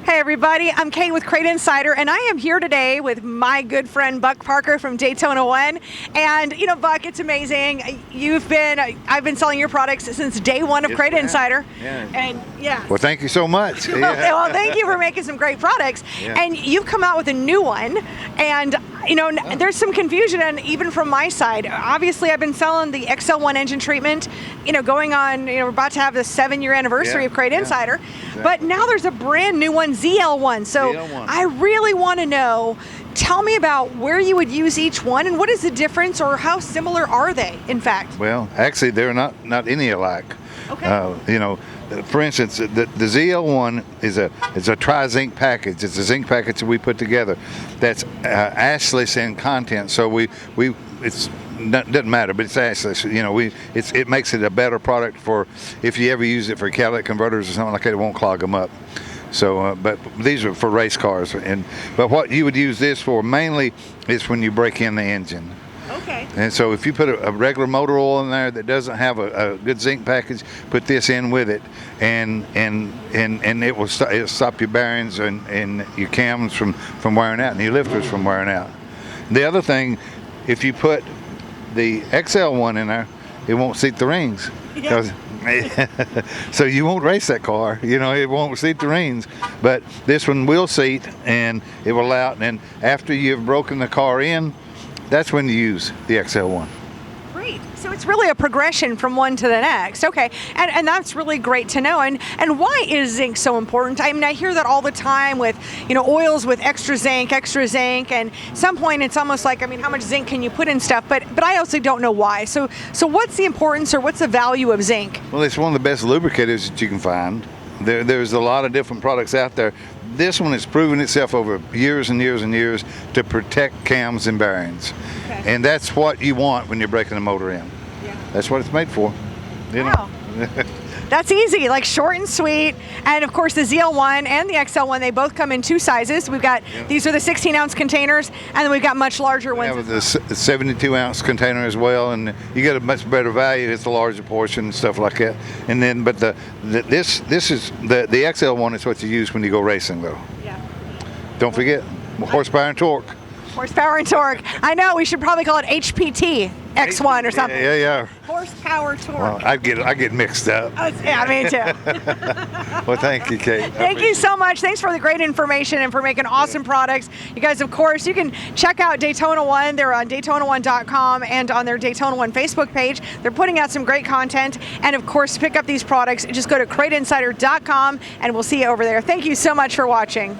Hey everybody, I'm Kate with Crate Insider, and I am here today with my good friend Buck Parker from Daytona 1. And you know, Buck, it's amazing. I've been selling your products since day one of Crate Insider. Yeah. And yeah. Well, thank you so much. Well, thank you for making some great products. Yeah. And you've come out with a new one, and you know, there's some confusion, and even from my side. Obviously, I've been selling the XL1 engine treatment, you know, going on, you know, we're about to have the 7-year anniversary of Crate Insider. Exactly. But now there's a brand new one, ZL1. So ZL1. I really want to know, tell me about where you would use each one and what is the difference, or how similar are they, in fact? Well, actually, they're not any alike. Okay. You know, for instance, the ZL1 is a tri-zinc package. It's a zinc package that we put together that's ashless in content. So doesn't matter, but it's ashless. You know, it makes it a better product for if you ever use it for catalytic converters or something like that. It won't clog them up. So, but these are for race cars. But what you would use this for mainly is when you break in the engine. Okay. And so if you put a regular motor oil in there that doesn't have a good zinc package, put this in with it, and it'll stop your bearings and your cams from wearing out, and your lifters from wearing out. The other thing, if you put the XL1 in there, it won't seat the rings. Yeah. So you won't race that car, you know, it won't seat the rings, but this one will seat, and it will allow, and after you've broken the car in, that's when you use the XL1. Great. So it's really a progression from one to the next. Okay. And that's really great to know. And why is zinc so important? I mean, I hear that all the time with, you know, oils with extra zinc, and at some point it's almost like, I mean, how much zinc can you put in stuff? But I also don't know why. So what's the importance, or what's the value of zinc? Well, it's one of the best lubricators that you can find. There's a lot of different products out there. This one has proven itself over years and years and years to protect cams and bearings. Okay. And that's what you want when you're breaking a motor in. Yeah. That's what it's made for. You know. That's easy, like short and sweet. And of course the ZL1 and the XL1, they both come in 2 sizes. We've got, these are the 16-ounce containers, and then we've got much larger ones. We have the 72-ounce container as well, and you get a much better value. It's a larger portion and stuff like that. And then, but this is the XL1 is what you use when you go racing, though. Yeah. Don't forget horsepower and torque. Horsepower and torque. I know, we should probably call it HPT X1 or something. Yeah. Horsepower, torque. Well, I get mixed up. Yeah, me too. Well, thank you, Kate. Thank you so much. Thanks for the great information and for making awesome products. You guys, of course, you can check out Daytona 1. They're on Daytona1.com and on their Daytona 1 Facebook page. They're putting out some great content. And of course, to pick up these products, just go to CrateInsider.com and we'll see you over there. Thank you so much for watching.